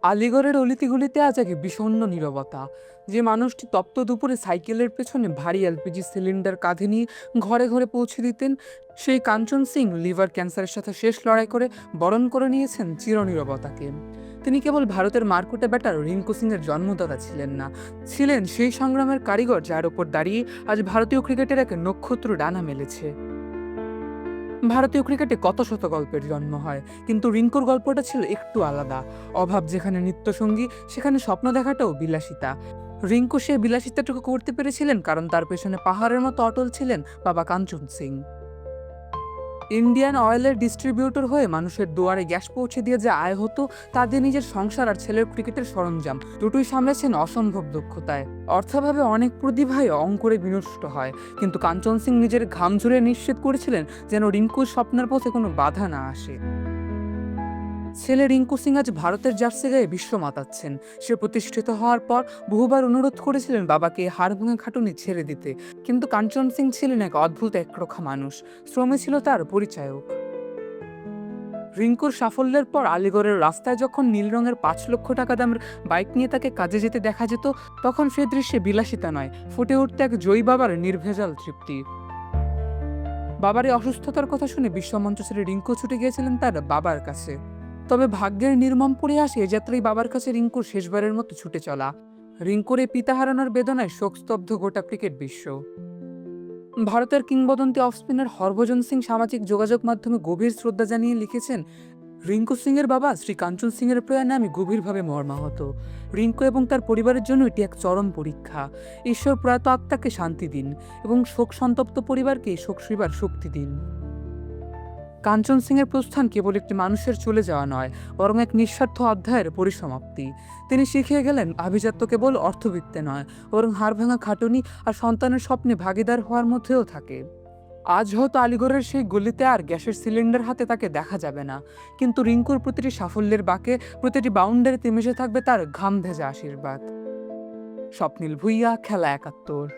আলিগড়ের অলিতিগুলিতে আজ এক বিষণ্ণ নীরবতা। যে মানুষটি তপ্ত দুপুরে সাইকেলের পেছনে ভারী এলপিজি সিলিন্ডার কাঁধে নিয়ে ঘরে ঘরে পৌঁছে দিতেন, সেই কাঞ্চন সিং লিভার ক্যান্সারের সাথে শেষ লড়াই করে বরণ করে নিয়েছেন চিরনীরবতাকে। তিনি কেবল ভারতের মারকুটে ব্যাটার রিঙ্কু সিংয়ের জন্মদাতা ছিলেন না, ছিলেন সেই সংগ্রামের কারিগর যার ওপর দাঁড়িয়ে আজ ভারতীয় ক্রিকেটের এক নক্ষত্র ডানা মেলেছে। ভারতীয় ক্রিকেটে কত শত গল্পের জন্ম হয়, কিন্তু রিঙ্কুর গল্পটা ছিল একটু আলাদা। অভাব যেখানে নিত্যসঙ্গী, সেখানে স্বপ্ন দেখাটাও বিলাসিতা। রিঙ্কু সে বিলাসিতাটুকু করতে পেরেছিলেন কারণ তার পেছনে পাহাড়ের মতো অটল ছিলেন বাবা কাঞ্চন সিং। ইন্ডিয়ান অয়েলের ডিস্ট্রিবিউটর হয়ে মানুষের দুয়ারে গ্যাস পৌঁছে দিয়ে যে আয় হতো, তা দিয়ে নিজের সংসার আর ছেলের ক্রিকেটের সরঞ্জাম দুটোই সামলেছেন অসম্ভব দক্ষতায়। অর্থাভাবে অনেক প্রতিভাই অঙ্কুরে বিনষ্ট হয়, কিন্তু কাঞ্চন সিং নিজের ঘাম ঝরিয়ে নিশ্চিত করেছিলেন যেন রিঙ্কুর স্বপ্নের পথে কোনো বাধা না আসে। ছেলে রিঙ্কু সিং আজ ভারতের জার্সি গায়ে বিশ্ব মাতাচ্ছেন। সে প্রতিষ্ঠিত হওয়ার পর বহুবার অনুরোধ করেছিলেন বাবাকে হাড় ভাঙা খাটুনি ছেড়ে দিতে, কিন্তু কাঞ্চন সিং ছিলেন এক অদ্ভুত একরোখা মানুষ। শ্রমে ছিল তার পরিচায়ক। রিঙ্কুর সাফল্যের পর আলিগড়ের রাস্তায় যখন নীল রঙের 5 লক্ষ টাকা দামের বাইক নিয়ে তাকে কাজে যেতে দেখা যেত, তখন সে দৃশ্যে বিলাসিতা নয়, ফুটে উঠতে এক জয়ী বাবার নির্ভেজাল তৃপ্তি। বাবার এই অসুস্থতার কথা শুনে বিশ্বমঞ্চ ছেড়ে রিঙ্কু ছুটে গিয়েছিলেন তার বাবার কাছে। তবে ভাগ্যের নির্মম পরিহাসে এ যাত্রায় বাবার কাছে রিঙ্কুর শেষবারের মতো ছুটে চলা। রিঙ্কুর এই পিতা হারানোর বেদনায় শোকস্তব্ধ গোটা ক্রিকেট বিশ্ব। ভারতের কিংবদন্তি অফ স্পিনার হরভজন সিং সামাজিক যোগাযোগ মাধ্যমে গভীর শ্রদ্ধা জানিয়ে লিখেছেন, রিঙ্কু সিং এর বাবা শ্রী কাঞ্চন সিং এর প্রয়াণে আমি গভীরভাবে মর্মাহত। রিঙ্কু এবং তার পরিবারের জন্য এটি এক চরম পরীক্ষা। ঈশ্বর প্রয়াত আত্মাকে শান্তি দিন এবং শোক সন্তপ্ত পরিবারকে শোক সইবার শক্তি দিন। কাঞ্চন সিং এর প্রস্থান কেবল একটি মানুষের চলে যাওয়া নয়, বরং এক নিঃস্বার্থ অধ্যায়ের পরিসমাপ্তি। তিনি শিখিয়ে গেলেন আভিজাত্য কেবল অর্থবিত্তে নয়, বরং হাড় ভাঙা খাটুনি আর সন্তানের স্বপ্নে ভাগিদার হওয়ার মধ্যেও থাকে। আজ হয়তো আলিগড়ের সেই গলিতে আর গ্যাসের সিলিন্ডার হাতে তাকে দেখা যাবে না, কিন্তু রিঙ্কুর প্রতিটি সাফল্যের বাঁকে, প্রতিটি বাউন্ডারিতে মিশে থাকবে তার ঘাম ভেজা আশীর্বাদ। স্বপ্নিল ভুইয়া, খেলা ৭১।